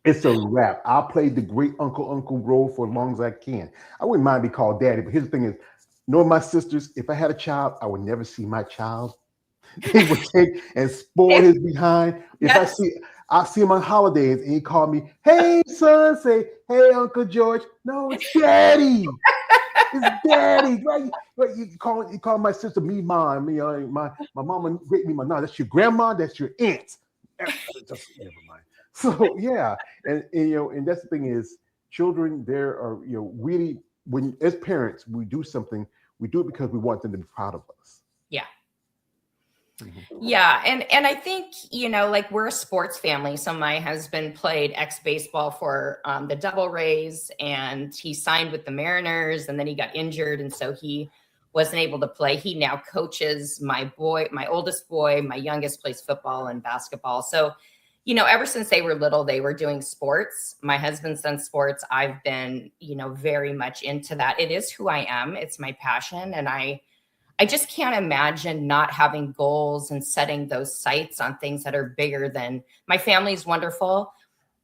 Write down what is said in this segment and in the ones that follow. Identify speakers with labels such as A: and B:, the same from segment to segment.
A: It's a wrap. I'll play the great uncle role for as long as I can. I wouldn't mind being called daddy, but here's the thing is, knowing my sisters, if I had a child, I would never see my child. They would take and spoil his behind. If
B: Yes.
A: I see him on holidays and he called me, hey son, say, hey Uncle George. No, it's daddy. It's daddy. Right? You call my sister me mom. My mama great me mom. No, that's your grandma, that's your aunt. Just never mind. So yeah, and that's the thing is children there are really when as parents we do something, we do it because we want them to be proud of us.
B: Yeah.
A: Mhm.
B: Yeah, and I think, like we're a sports family. So my husband played ex-baseball for the Devil Rays, and he signed with the Mariners, and then he got injured, and so he wasn't able to play. He now coaches my oldest boy, my youngest plays football and basketball. So, ever since they were little, they were doing sports. My husband's done sports. I've been, very much into that. It is who I am. It's my passion, and I just can't imagine not having goals and setting those sights on things that are bigger than my family's wonderful.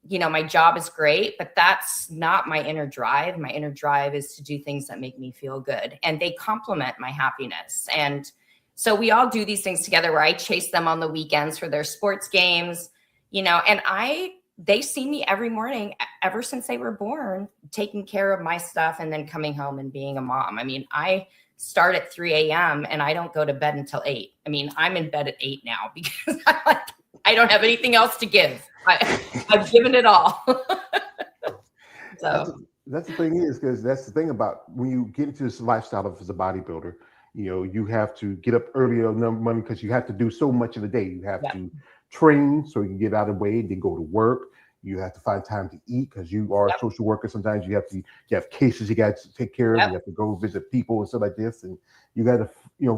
B: My job is great, but that's not my inner drive. My inner drive is to do things that make me feel good, and they complement my happiness. And so we all do these things together where I chase them on the weekends for their sports games, and they see me every morning ever since they were born, taking care of my stuff and then coming home and being a mom. I mean, I start at 3 a.m. and I don't go to bed until 8. I mean, I'm in bed at 8 now because I don't have anything else to give. I've given it all.
A: That's
B: So
A: that's the thing is because that's the thing about when you get into this lifestyle of as a bodybuilder, you have to get up earlier in the morning because you have to do so much in the day. You have
B: yeah,
A: to train so you can get out of the way, then go to work. You have to find time to eat because you are a
B: yep,
A: social worker. Sometimes you have cases you got to take care of.
B: yep,
A: You have to go visit people and stuff like this, and you got to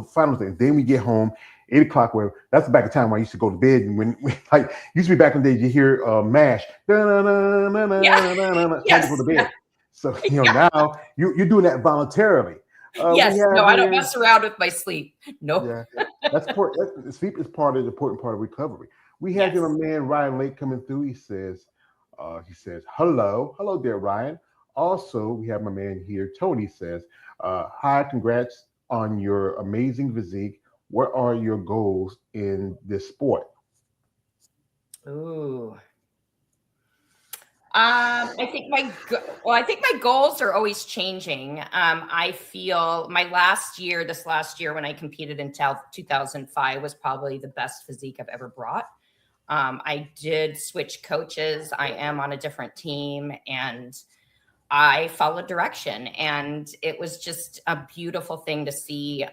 A: find those things. Then we get home 8 o'clock. Where that's back in time when I used to go to bed, and when like used to be back in the day, you hear Mash,
B: yeah,
A: time to go
B: yes,
A: to bed. So now you're doing that voluntarily. We
B: yes. No,
A: have
B: I don't
A: here,
B: mess around with my sleep. Nope.
A: yeah, that's part. Sleep is part of the important part of recovery. We have here a
B: Yes.
A: man Ryan Lake coming through. He says, hello there, Ryan. Also, we have my man here, Tony says, hi, congrats on your amazing physique. What are your goals in this sport?
B: Ooh. I think my goals are always changing. I feel this last year when I competed in 2005 was probably the best physique I've ever brought. I did switch coaches. I am on a different team, and I followed direction, and it was just a beautiful thing to see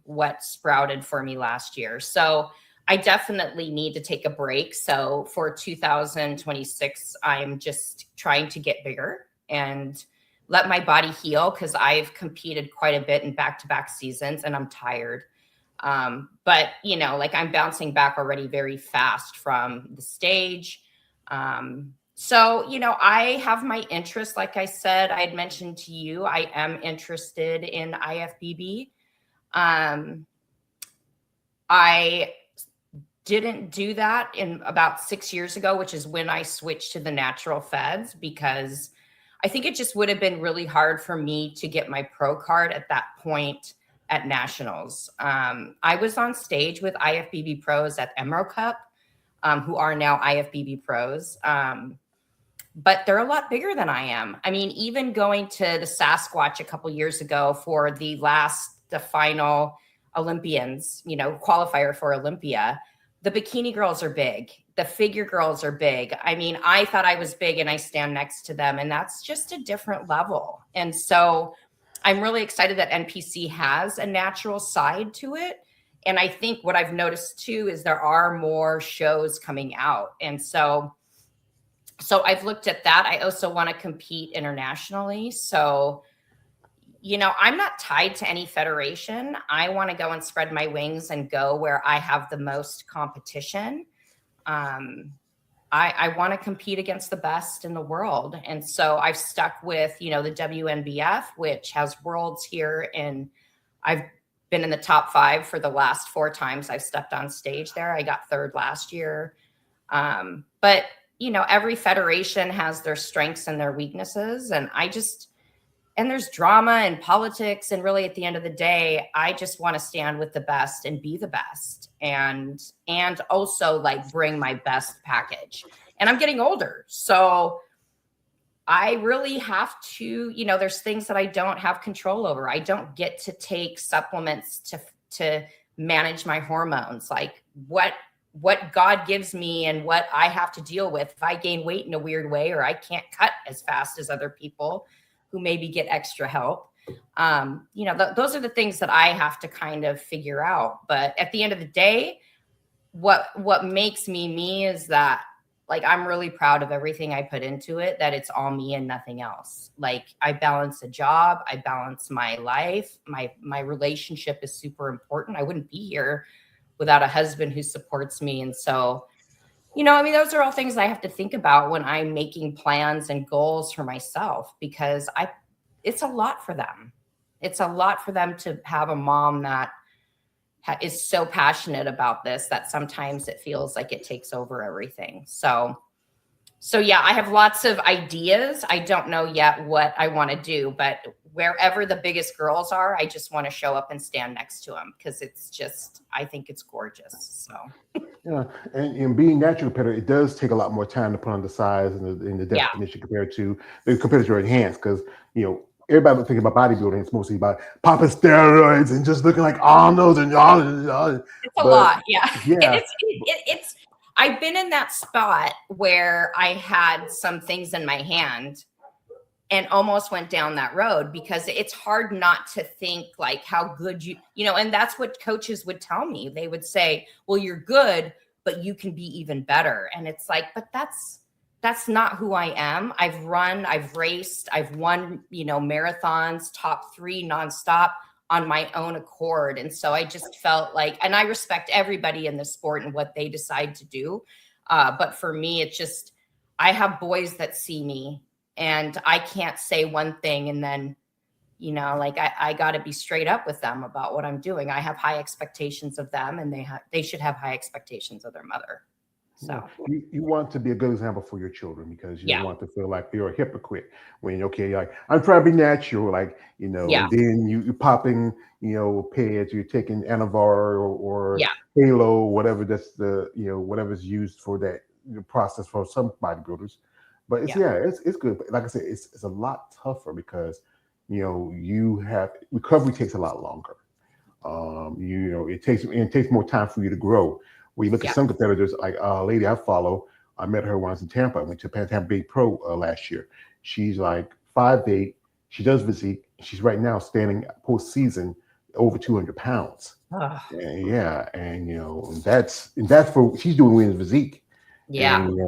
B: what sprouted for me last year. So I definitely need to take a break. So for 2026, I'm just trying to get bigger and let my body heal because I've competed quite a bit in back-to-back seasons and I'm tired. But like I'm bouncing back already very fast from the stage. So, I have my interest. Like I said, I had mentioned to you, I am interested in IFBB. Um, I didn't do that in about 6 years ago, which is when I switched to the natural feds, because I think it just would have been really hard for me to get my pro card at that point at nationals. I was on stage with IFBB pros at Emerald Cup, who are now IFBB pros. But they're a lot bigger than I am. I mean, even going to the Sasquatch a couple years ago for the final Olympians, qualifier for Olympia, the bikini girls are big. The figure girls are big. I mean, I thought I was big and I stand next to them, and that's just a different level. And so I'm really excited that NPC has a natural side to it. And I think what I've noticed too is there are more shows coming out. And so I've looked at that. I also want to compete internationally. So, I'm not tied to any federation. I want to go and spread my wings and go where I have the most competition. I want to compete against the best in the world. And so I've stuck with, the WNBF, which has worlds here. And I've been in the top 5 for the last 4 times I've stepped on stage there. I got 3rd last year. But every federation has their strengths and their weaknesses. And there's drama and politics. And really at the end of the day, I just want to stand with the best and be the best. And also like bring my best package. And I'm getting older. So I really have to, there's things that I don't have control over. I don't get to take supplements to manage my hormones. Like what God gives me and what I have to deal with. If I gain weight in a weird way, or I can't cut as fast as other people who maybe get extra help. Those are the things that I have to kind of figure out. But at the end of the day, what makes me is that, like, I'm really proud of everything I put into it, that it's all me and nothing else. Like, I balance a job, I balance my life. My relationship is super important. I wouldn't be here without a husband who supports me. And so, those are all things I have to think about when I'm making plans and goals for myself, because it's a lot for them. It's a lot for them to have a mom that is so passionate about this that sometimes it feels like it takes over everything. So yeah, I have lots of ideas. I don't know yet what I want to do, but wherever the biggest girls are, I just want to show up and stand next to them, because I think it's gorgeous. So
A: yeah, and being natural competitor, it does take a lot more time to put on the size and the definition compared to enhanced, because everybody thinking about bodybuilding, it's mostly about popping steroids and just looking like Arnold and all.
B: It's a lot, yeah.
A: Yeah.
B: It's I've been in that spot where I had some things in my hand and almost went down that road, because it's hard not to think like how good and that's what coaches would tell me. They would say, well, you're good, but you can be even better. And it's like, but that's not who I am. I've raced, I've won, marathons, top 3 nonstop on my own accord. And so I just felt like, and I respect everybody in the sport and what they decide to do. But for me, it's just, I have boys that see me, and I can't say one thing and then, I got to be straight up with them about what I'm doing. I have high expectations of them, and they should have high expectations of their mother. So
A: you want to be a good example for your children, because you don't want to feel like you're a hypocrite when like, I'm trying to be natural, like, and then you're popping, pads, you're taking Anavar or Halo, whatever that's whatever's used for that process for some bodybuilders. But it's good. But like I said, it's a lot tougher, because recovery takes a lot longer. It takes more time for you to grow. When you look at some competitors, like a lady I follow, I met her once in Tampa. I went to Tampa Bay Pro last year. She's like 5'8". She does physique. She's right now standing postseason over 200 pounds. And that's for, she's doing women's physique. And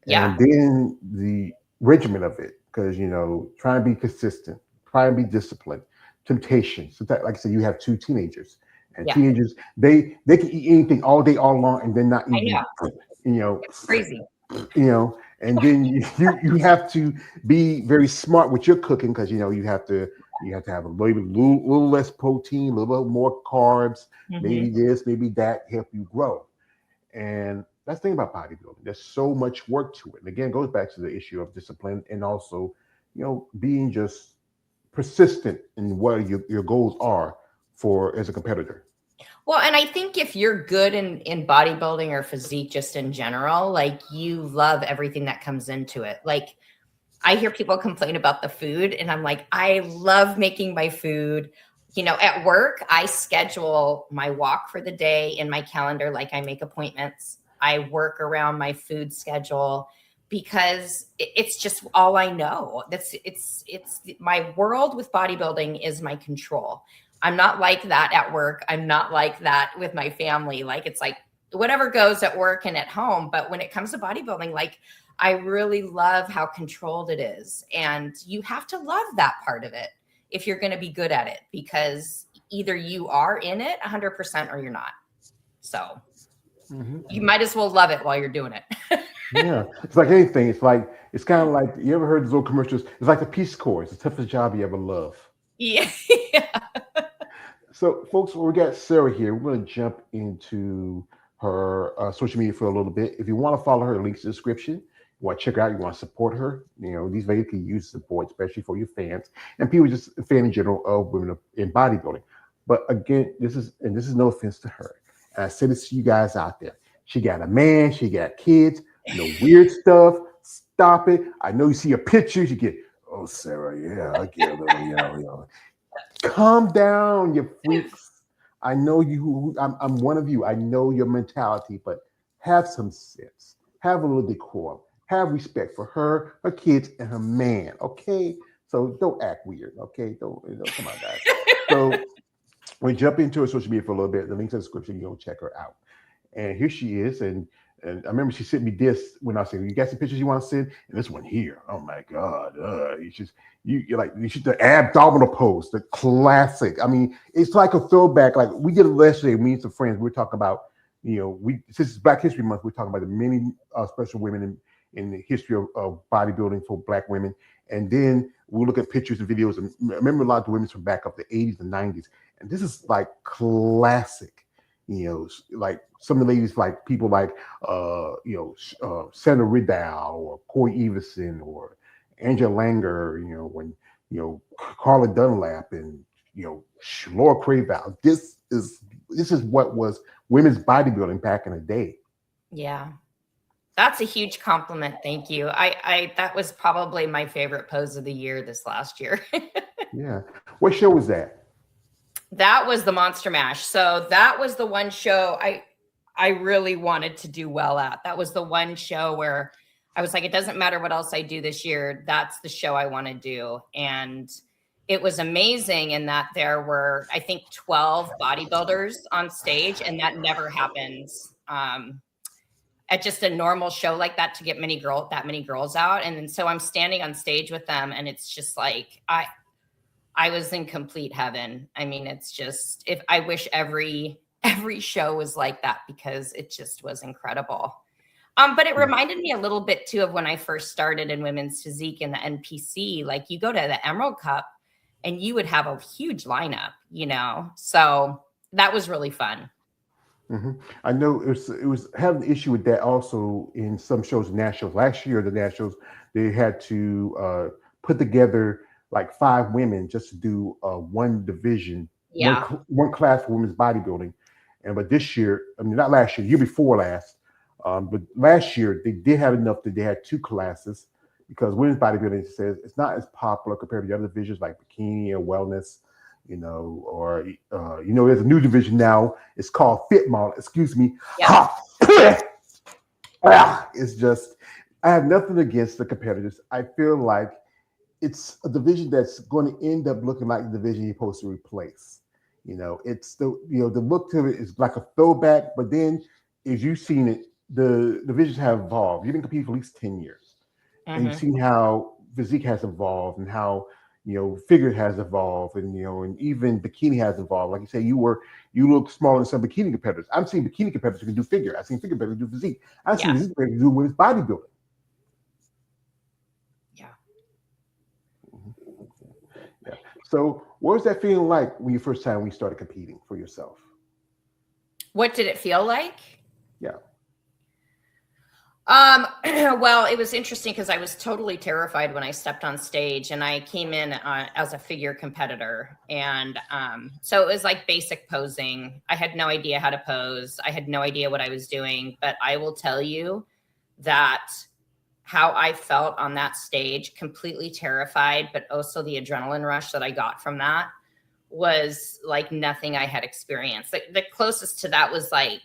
A: then the regimen of it, because trying to be consistent, trying to be disciplined, temptation. So that, like I said, you have 2 teenagers. And teenagers, they can eat anything all day, all long, and then not eat.
B: It's crazy.
A: And then you have to be very smart with your cooking, because you have to have a little less protein, a little bit more carbs, maybe this, maybe that, help you grow. And that's the thing about bodybuilding. There's so much work to it. And again, it goes back to the issue of discipline, and also, being just persistent in what your goals are as a competitor.
B: Well, and I think if you're good in bodybuilding or physique, just in general, like, you love everything that comes into it. Like, I hear people complain about the food, and I'm like, I love making my food. At work, I schedule my walk for the day in my calendar. Like, I make appointments. I work around my food schedule, because it's just all I know. It's my world with bodybuilding is my control. I'm not like that at work. I'm not like that with my family. Like, it's like whatever goes at work and at home. But when it comes to bodybuilding, like, I really love how controlled it is. And you have to love that part of it if you're going to be good at it, because either you are in it 100% or you're not. So you might as well love it while you're doing it.
A: Yeah, it's like anything. It's kind of like, you ever heard those old commercials? It's like the Peace Corps. It's the toughest job you ever love.
B: Yeah.
A: So, folks, we got Sarah here. We're going to jump into her social media for a little bit. If you want to follow her, links in the description. want to check her out, you want to support her, these ladies can use support, especially for your fans and people just a fan in general of women in bodybuilding. But again, this is no offense to her. And I say this to you guys out there. She got a man, she got kids, no weird stuff. Stop it. I know you see a picture, you get, oh Sarah, yeah, I get a little, Calm down, you freaks. I know you. I'm one of you. I know your mentality, but have some sense. Have a little decorum. Have respect for her kids, and her man. Okay, so don't act weird. Okay, don't come on, guys. So we jump into her social media for a little bit. The link's in the description. You'll check her out. And here she is. And I remember she sent me this when I said, "You got some pictures you want to send?" And this one here. Oh my God! You're like the abdominal pose, the classic. I mean, it's like a throwback. Like we did it yesterday. Me and some friends. We were talking about, since it's Black History Month, we're talking about the many special women in the history of bodybuilding for Black women. And then we'll look at pictures and videos. And I remember a lot of the women from back up the 80s and 90s. And this is like classic. Like some of the ladies, like people like, Sandra Riddell or Corey Everson or Angela Langer, when, Carla Dunlap and, Laura Craval. This is what was women's bodybuilding back in the day.
B: Yeah. That's a huge compliment. Thank you. I that was probably my favorite pose of the year this last year.
A: Yeah. What show was that?
B: That was the Monster Mash. So that was the one show I really wanted to do well at. That was the one show where I was like, it doesn't matter what else I do this year. That's the show I want to do. And it was amazing in that there were, I think, 12 bodybuilders on stage, and that never happens at just a normal show like that to get that many girls out. And then so I'm standing on stage with them, and it's just like I was in complete heaven. I mean, it's just, if I wish every show was like that, because it just was incredible. But it reminded me a little bit too of when I first started in women's physique in the NPC. Like you go to the Emerald Cup and you would have a huge lineup, so that was really fun.
A: Mm-hmm. I know it was having an issue with that also in some shows, nationals. Last year, the nationals, they had to put together like 5 women just to do one division, one class for women's bodybuilding. But this year, I mean, not last year, year before last, but last year they did have enough that they had 2 classes, because women's bodybuilding says it's not as popular compared to the other divisions like bikini or wellness, or there's a new division now. It's called Fit Model. Excuse me. Yeah. It's just, I have nothing against the competitors. I feel like it's a division that's going to end up looking like the division you're supposed to replace. It's the look to it is like a throwback, but then as you've seen it, the divisions have evolved. You've been competing for at least 10 years. Mm-hmm. And you've seen how physique has evolved and how, figure has evolved, and, and even bikini has evolved. Like you say, you look smaller than some bikini competitors. I'm seeing bikini competitors who can do figure. I've seen figure competitors do physique. I've seen physique competitors do women's bodybuilding. Yeah. So what was that feeling like when you started competing for yourself?
B: What did it feel like?
A: Yeah.
B: Well, it was interesting because I was totally terrified when I stepped on stage, and I came in as a figure competitor. And so it was like basic posing. I had no idea how to pose. I had no idea what I was doing, but I will tell you that how I felt on that stage, completely terrified, but also the adrenaline rush that I got from that was like nothing I had experienced. The closest to that was like,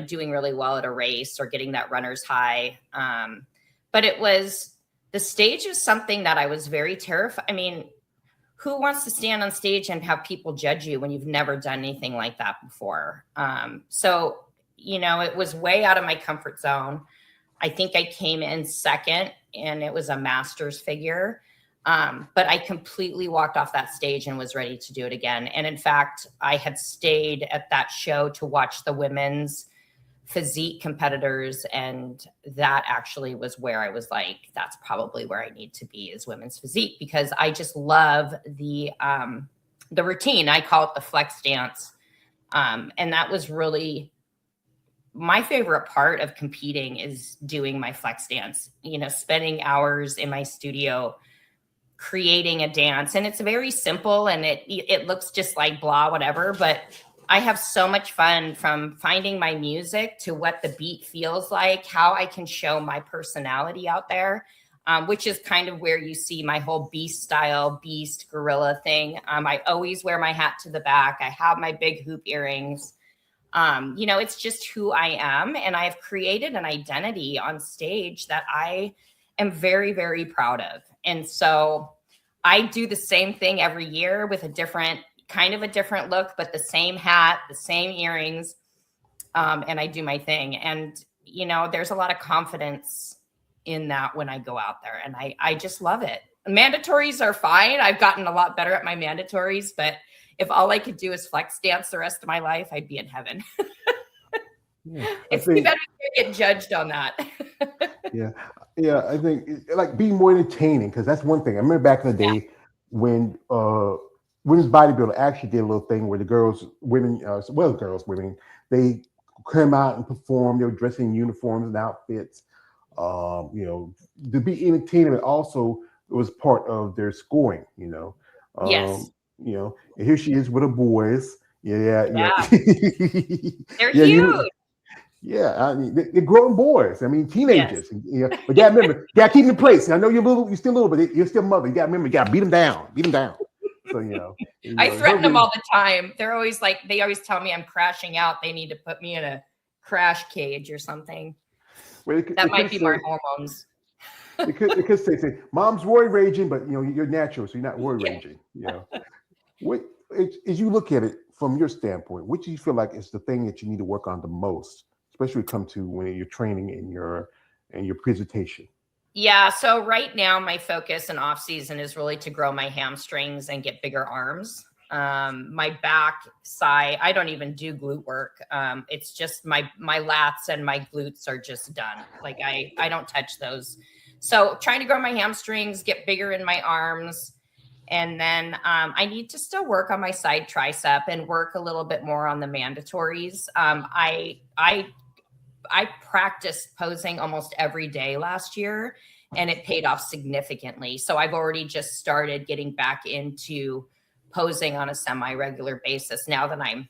B: doing really well at a race or getting that runner's high. But the stage is something that I was very terrified. I mean, who wants to stand on stage and have people judge you when you've never done anything like that before? So, it was way out of my comfort zone. I think I came in second, and it was a master's figure. But I completely walked off that stage and was ready to do it again. And in fact, I had stayed at that show to watch the women's physique competitors. And that actually was where I was like, that's probably where I need to be, is women's physique, because I just love the routine. I call it the flex dance. And that was really my favorite part of competing is doing my flex dance, spending hours in my studio creating a dance. And it's very simple and it looks just like blah, whatever. But I have so much fun from finding my music to what the beat feels like, how I can show my personality out there, which is kind of where you see my whole beast gorilla thing. I always wear my hat to the back. I have my big hoop earrings. It's just who I am. And I've created an identity on stage that I am very, very proud of. And so I do the same thing every year with a different look, but the same hat, the same earrings. And I do my thing. And, there's a lot of confidence in that when I go out there, and I just love it. Mandatories are fine. I've gotten a lot better at my mandatories, but if all I could do is flex dance the rest of my life, I'd be in heaven. It's too bad we get judged on that.
A: Yeah. I think like being more entertaining, because that's one thing. I remember back in the day when women's bodybuilding actually did a little thing where women, they come out and perform. They were dressing in uniforms and outfits. To be entertaining, but also it was part of their scoring.
B: Yes.
A: And here she is with her boys. Yeah.
B: They're huge.
A: I mean, they're grown boys. I mean, teenagers. Yes. But you gotta remember, you gotta keep them in place. I know you're still little, but you're still mother. You gotta remember, you gotta beat them down. So
B: I threaten them all the time. They always tell me I'm crashing out. They need to put me in a crash cage or something. Well, that might be my hormones.
A: Because they say mom's worry raging, but you're natural, so you're not worry raging. What, as you look at it from your standpoint, what do you feel like is the thing that you need to work on the most, especially come to when you're training and your presentation?
B: Yeah. So right now my focus in off season is really to grow my hamstrings and get bigger arms. My back side, I don't even do glute work. It's just my lats and my glutes are just done. Like I don't touch those. So trying to grow my hamstrings, get bigger in my arms. And then I need to still work on my side tricep and work a little bit more on the mandatories. I practiced posing almost every day last year, and it paid off significantly. So I've already just started getting back into posing on a semi-regular basis. Now that I'm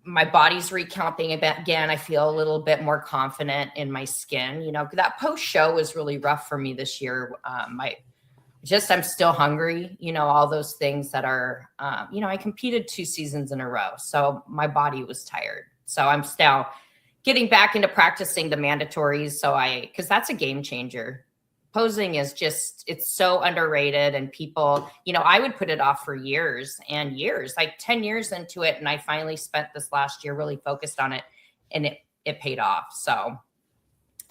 B: my body's recounting again, I feel a little bit more confident in my skin. That post show was really rough for me this year. I'm still hungry, all those things that are, I competed 2 seasons in a row. So my body was tired. So I'm still getting back into practicing the mandatories. Because that's a game changer. Posing is it's so underrated, and people, I would put it off for years and years, like 10 years into it. And I finally spent this last year really focused on it, and it paid off. So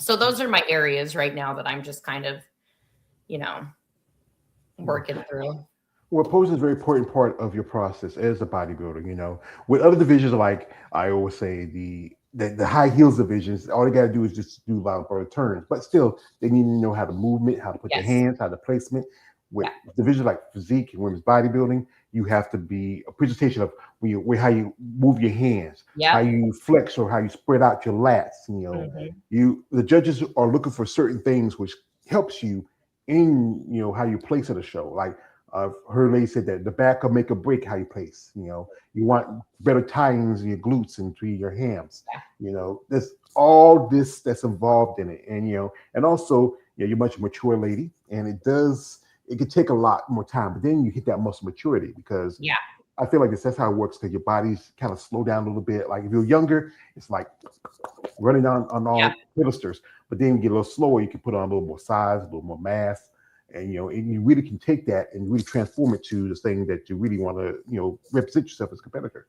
B: those are my areas right now that I'm just kind of, working through.
A: Well, posing is a very important part of your process as a bodybuilder. With other divisions, like I always say, the high heels divisions, all they got to do is just do a lot of turns, but still they need to know how to movement, how to put their hands, how to placement. With divisions like physique and women's bodybuilding, you have to be a presentation of how you move your hands, how you flex or how you spread out your lats. The judges are looking for certain things which helps you in how you place at a show. Like her lady said that the back will make or break how you place. You want better tie-ins in your glutes and to your hams. There's all this that's involved in it, and also you're much mature lady, and it can take a lot more time, but then you hit that muscle maturity because I feel like that's how it works, because your body's kind of slow down a little bit. Like if you're younger, it's like running on all pilasters, but then you get a little slower, you can put on a little more size, a little more mass, and and you really can take that and really transform it to the thing that you really want to represent yourself as a competitor.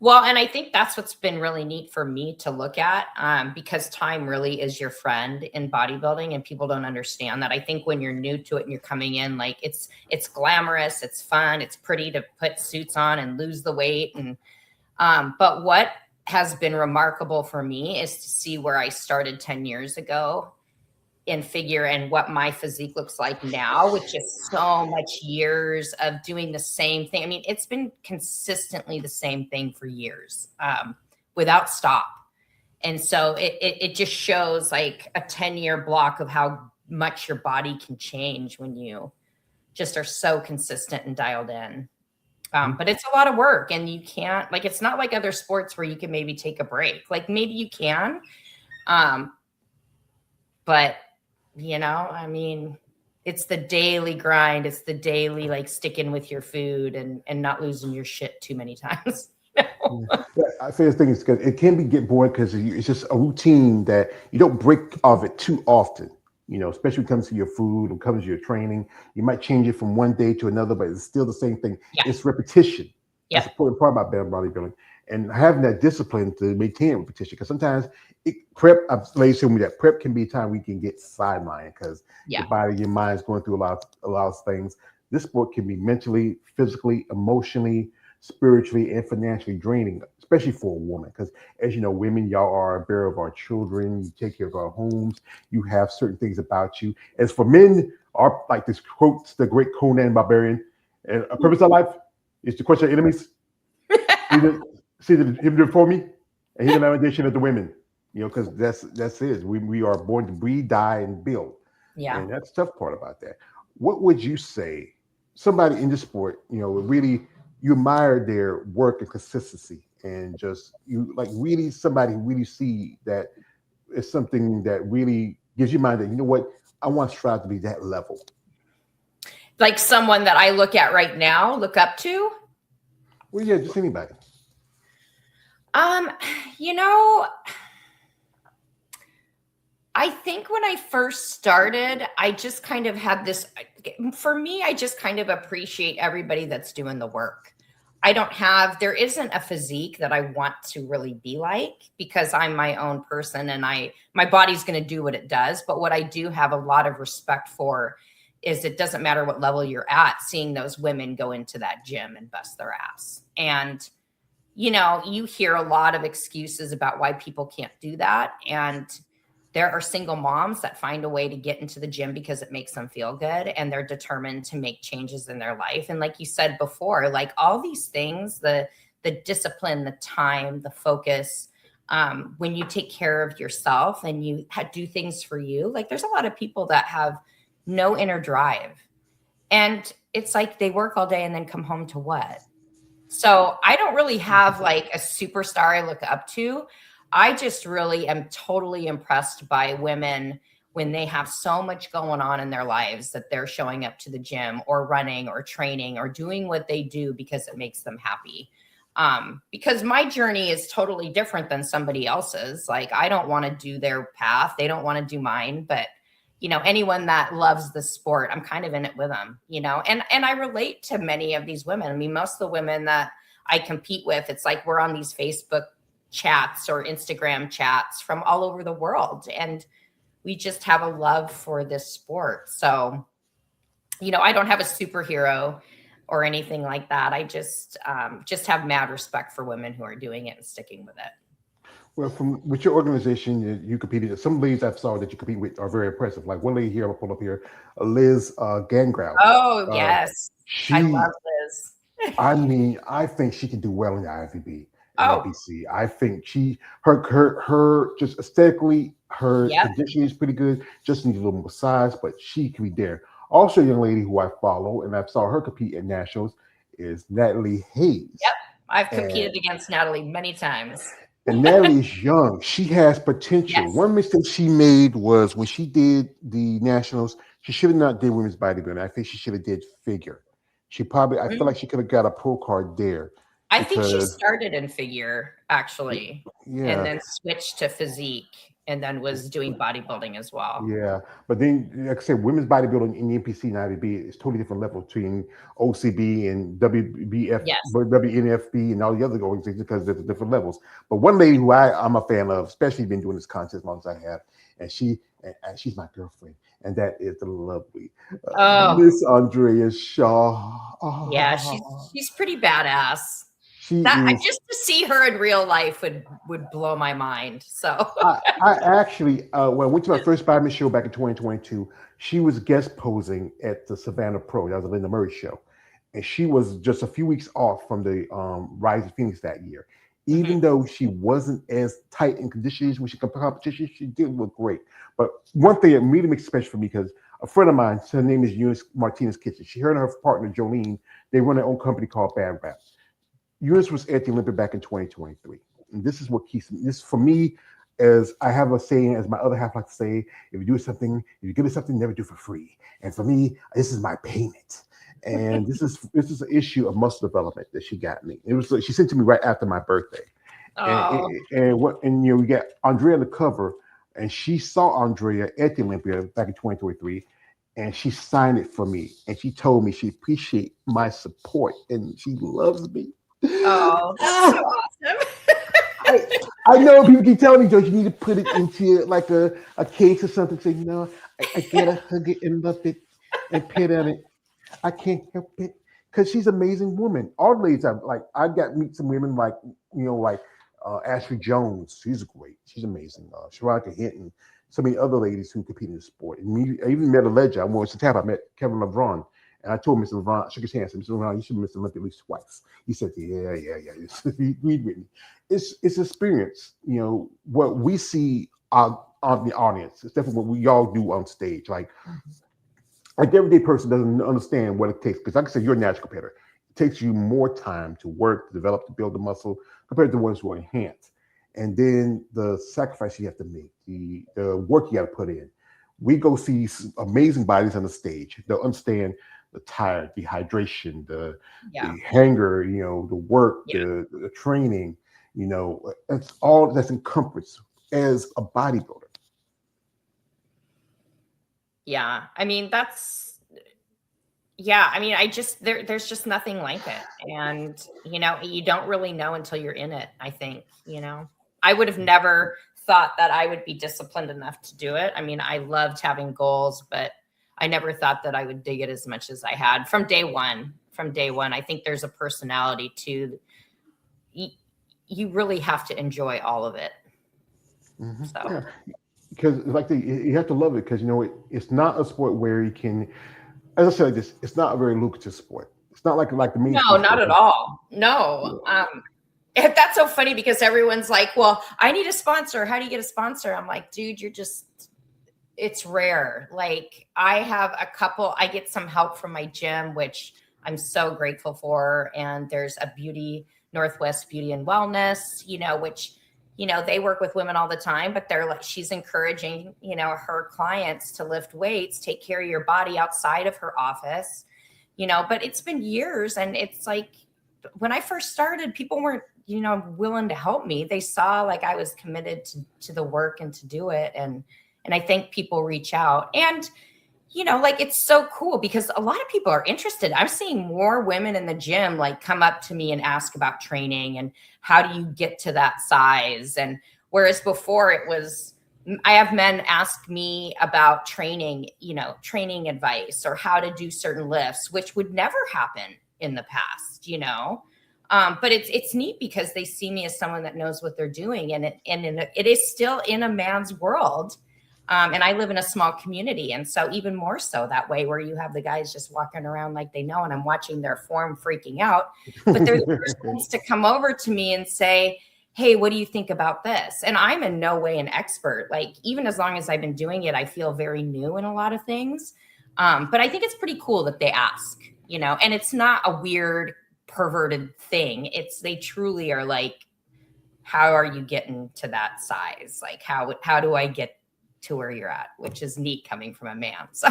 B: Well, and I think that's what's been really neat for me to look at, because time really is your friend in bodybuilding, and people don't understand that. I think when you're new to it and you're coming in, like it's glamorous, it's fun, it's pretty to put suits on and lose the weight. And but what has been remarkable for me is to see where I started 10 years ago in figure and what my physique looks like now, which is so much years of doing the same thing. I mean, it's been consistently the same thing for years, without stop. And so it just shows like a 10-year block of how much your body can change when you just are so consistent and dialed in. But it's a lot of work, and you can't, like, it's not like other sports where you can maybe take a break. Like maybe you can, but I mean, it's the daily grind. It's the daily, like, sticking with your food and not losing your shit too many times.
A: Yeah, I say the thing is because it can get boring because it's just a routine that you don't break off it too often. Especially when it comes to your food, when it comes to your training, you might change it from one day to another, but it's still the same thing.
B: Yeah.
A: It's repetition.
B: Yeah.
A: That's the important part about bodybuilding, and having that discipline to maintain repetition. Because sometimes ladies tell me that prep can be a time we can get sidelined because your body, your mind is going through a lot of things. This sport can be mentally, physically, emotionally, spiritually, and financially draining, especially for a woman. Because as you know, women, y'all are a bearer of our children. You take care of our homes. You have certain things about you. As for men, are like this quotes the great Conan Barbarian, and a purpose of life is to crush our enemies. See him before me, and hear the lamentation of the women. Because that's it. We are born to breed, die, and build.
B: Yeah.
A: And that's the tough part about that. What would you say? Somebody in the sport, really you admire their work and consistency, and just you like really somebody really see that it's something that really gives you mind that what I want to strive to be that level.
B: Like someone that I look at right now, look up to.
A: Well, yeah, just anybody.
B: I think when I first started, I just kind of had this, for me, I just kind of appreciate everybody that's doing the work. There isn't a physique that I want to really be like, because I'm my own person and my body's going to do what it does. But what I do have a lot of respect for is it doesn't matter what level you're at, seeing those women go into that gym and bust their ass. And, you hear a lot of excuses about why people can't do that. And there are single moms that find a way to get into the gym because it makes them feel good, and they're determined to make changes in their life. And like you said before, like all these things, the discipline, the time, the focus, when you take care of yourself and you do things for you, like there's a lot of people that have no inner drive, and it's like they work all day and then come home to what? So I don't really have like a superstar I look up to. I just really am totally impressed by women when they have so much going on in their lives that they're showing up to the gym or running or training or doing what they do because it makes them happy. Because my journey is totally different than somebody else's. Like, I don't want to do their path. They don't want to do mine. But, anyone that loves the sport, I'm kind of in it with them, and I relate to many of these women. I mean, most of the women that I compete with, it's like we're on these Facebook chats or Instagram chats from all over the world, and we just have a love for this sport. So, I don't have a superhero or anything like that. I just have mad respect for women who are doing it and sticking with it.
A: Well, with your organization, you competed. Some ladies I've saw that you compete with are very impressive. Like one lady here, I'll pull up here, Liz Gangrel.
B: Oh, yes. I love Liz.
A: I mean, I think she can do well in the IFBB.
B: Oh.
A: NBC. I think her just aesthetically, her conditioning is pretty good. Just needs a little more size, but she can be there. Also, a young lady who I follow and I saw her compete at nationals is Natalie Hayes.
B: Yep, I've competed against Natalie many times.
A: And Natalie is young. She has potential. Yes. One mistake she made was when she did the nationals, she should have not did women's bodybuilding. I think she should have did figure. She probably, I feel like she could have got a pro card there.
B: I think she started in figure, actually, and then switched to physique, and then was doing bodybuilding as well.
A: Yeah, but then, like I said, women's bodybuilding in the NPC and IBB is totally different level between OCB and WBF, WNFB, and all the other organizations because there's different levels. But one lady who I'm a fan of, especially been doing this contest as long as I have, and she's my girlfriend, and that is the lovely Miss Andrea Shaw.
B: Oh. Yeah, she's pretty badass. Just to see her in real life would blow my mind. So
A: I actually, when I went to my first bodybuilding show back in 2022, she was guest posing at the Savannah Pro. That was a Linda Murray show, and she was just a few weeks off from the Rise of Phoenix that year.
B: Hmm.
A: Even though she wasn't as tight in conditions when she competition, she did look great. But one thing that really makes it special for me because a friend of mine, her name is Eunice Martinez Kitchen. She, her and her partner Jolene, they run their own company called Bad Rap. Eunice was at the Olympic back in 2023. And this is what keeps me. This for me, as I have a saying, as my other half like to say, if you do something, if you give me something, never do for free. And for me, this is my payment. And this is an issue of muscle development that she got me. It was she sent to me right after my birthday.
B: Oh,
A: And we got Andrea on the cover, and she saw Andrea at the Olympia back in 2023, and she signed it for me, and she told me she appreciates my support and she loves me.
B: oh, that's so
A: Ah,
B: awesome.
A: I I know people keep telling me, George, you need to put it into like a case or something. Say, no, I gotta hug it and love it and pet on it. I can't help it because she's an amazing woman. All the ladies I got to meet some women like like Ashley Jones. She's great. She's amazing. Sharika Hinton. So many other ladies who compete in the sport. And me, I even met a legend. I went to Tampa. I met Kevin LeBron. And I told Mr. LeBron, I shook his hand. I said, Mr. LeBron, you should have missed the Olympic at least twice. He said, yeah. He agreed with me. It's experience. What we see on the audience. It's definitely what we all do on stage. Like the everyday person doesn't understand what it takes because, like I said, you're a natural competitor. It takes you more time to work, to develop, to build the muscle compared to the ones who are enhanced. And then the sacrifice you have to make, the work you got to put in. We go see amazing bodies on the stage. They'll understand the tired, dehydration,
B: Yeah,
A: the hanger, the work,
B: yeah,
A: the training. That's all that's encompassed as a bodybuilder.
B: yeah. I mean, yeah. I mean, there's just nothing like it, and you don't really know until you're in it. I think I would have never thought that I would be disciplined enough to do it. I mean, I loved having goals, but I never thought that I would dig it as much as I had from day one. From day one, I think there's a personality to you, you really have to enjoy all of it. So
A: Yeah, because you have to love it because it's not a sport where you can, as I said like this, it's not a very lucrative sport. It's not like the
B: no,
A: mainstream
B: not
A: sports.
B: at all. No.
A: Yeah.
B: That's so funny because everyone's like, well, I need a sponsor. How do you get a sponsor? I'm like, dude, it's rare. Like I have a couple, I get some help from my gym, which I'm so grateful for. And there's a Northwest Beauty and Wellness, which, they work with women all the time, but they're like, she's encouraging, her clients to lift weights, take care of your body outside of her office, but it's been years. And it's like, when I first started, people weren't, willing to help me. They saw like I was committed to the work and to do it. And I think people reach out and, like it's so cool because a lot of people are interested. I'm seeing more women in the gym like come up to me and ask about training and how do you get to that size? And whereas before it was, I have men ask me about training, training advice or how to do certain lifts, which would never happen in the past. But it's neat because they see me as someone that knows what they're doing, and it is still in a man's world. And I live in a small community. And so even more so that way where you have the guys just walking around like they know, and I'm watching their form freaking out, but they're the first ones to come over to me and say, hey, what do you think about this? And I'm in no way an expert. Like even as long as I've been doing it, I feel very new in a lot of things. But I think it's pretty cool that they ask, and it's not a weird perverted thing. They truly are like, how are you getting to that size? Like how do I get to where you're at, which is neat coming from a man. So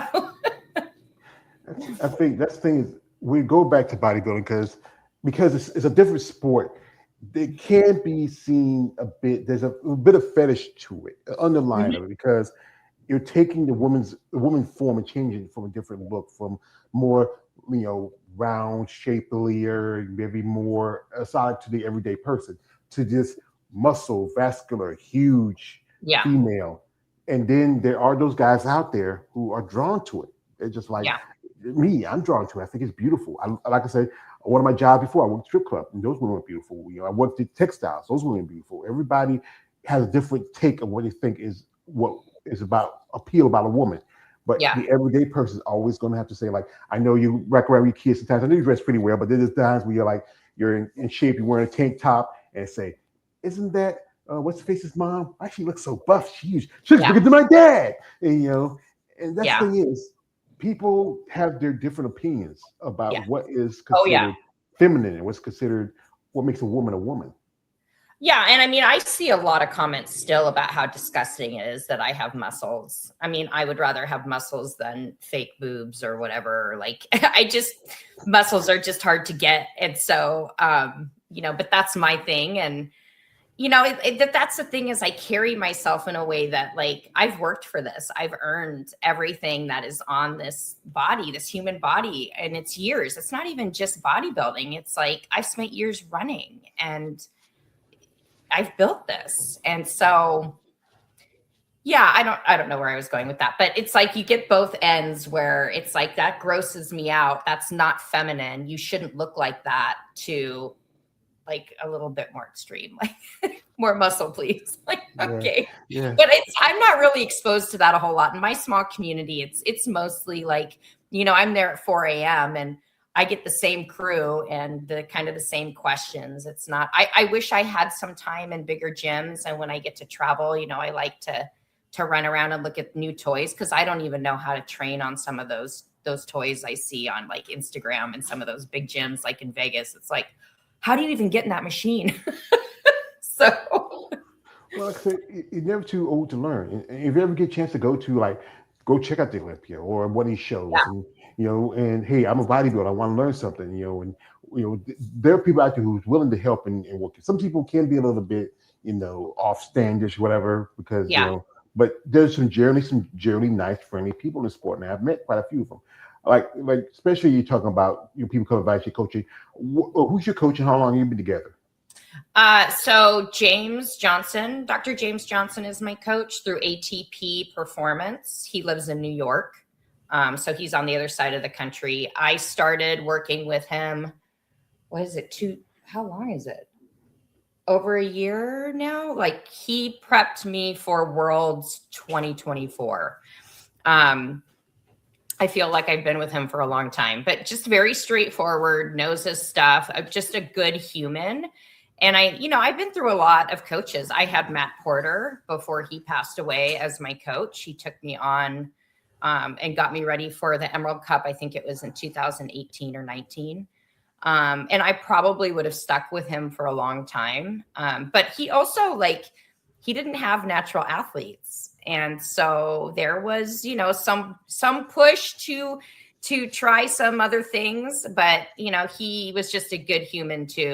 A: I think that's the thing is we go back to bodybuilding because it's a different sport. It can be seen a bit. There's a bit of fetish to it, underlying of it, because you're taking the woman form and changing it from a different look, from more round, shapelier, maybe more aside to the everyday person, to just muscle, vascular, huge
B: yeah,
A: female. And then there are those guys out there who are drawn to it. They're just like
B: yeah,
A: me. I'm drawn to it. I think it's beautiful. Like I said, one of my jobs before I worked strip club, and those women were beautiful. I worked at textiles; those women were beautiful. Everybody has a different take of what they think is what is about appeal about a woman. But
B: yeah,
A: the everyday person is always going to have to say, like, I know you wreck around with your kids sometimes. I know you dress pretty well, but there's times where you're like, you're in shape, you're wearing a tank top, and say, isn't that what's the face's mom? Why she looks so buff? She looks
B: Yeah.
A: bigger than my dad. And and that's
B: Yeah.
A: the thing is, people have their different opinions
B: Yeah.
A: about what is
B: Oh, yeah.
A: considered feminine and what's considered what makes a woman a woman.
B: Yeah. And I mean, I see a lot of comments still about how disgusting it is that I have muscles. I mean, I would rather have muscles than fake boobs or whatever. Like, muscles are just hard to get. And so, but that's my thing. And, that's the thing is I carry myself in a way that like I've worked for this. I've earned everything that is on this body, this human body, and it's years. It's not even just bodybuilding. It's like I've spent years running and I've built this. And so yeah, I don't know where I was going with that, but it's like you get both ends where it's like that grosses me out. That's not feminine. You shouldn't look like that, to like a little bit more extreme, like more muscle, please. Like, okay.
A: Yeah.
B: But I'm not really exposed to that a whole lot. In my small community, it's mostly like, I'm there at 4 a.m. and I get the same crew and the kind of the same questions. It's not, I wish I had some time in bigger gyms. And when I get to travel, I like to run around and look at new toys, because I don't even know how to train on some of those toys I see on like Instagram and some of those big gyms like in Vegas. It's like, how do you even get in that machine? So,
A: well, like I said, you're never too old to learn. And if you ever get a chance to go check out the Olympia or one of these shows,
B: yeah.
A: and and hey, I'm a bodybuilder, I want to learn something, and there are people out there who's willing to help and work. Some people can be a little bit, off standish, whatever, because
B: Yeah.
A: but there's some generally nice, friendly people in the sport, and I've met quite a few of them. Like especially you're talking about people coming by to coaching. Who's your coach and how long have you been together?
B: So Dr. James Johnson is my coach through ATP Performance. He lives in New York. So he's on the other side of the country. I started working with him. What is it? How long is it? Over a year now. Like, he prepped me for Worlds 2024. I feel like I've been with him for a long time, but just very straightforward, knows his stuff. I'm just a good human. And I've been through a lot of coaches. I had Matt Porter before he passed away as my coach. He took me on and got me ready for the Emerald Cup. I think it was in 2018 or 19. And I probably would have stuck with him for a long time. But he also he didn't have natural athletes. And so there was, some push to try some other things, but he was just a good human too.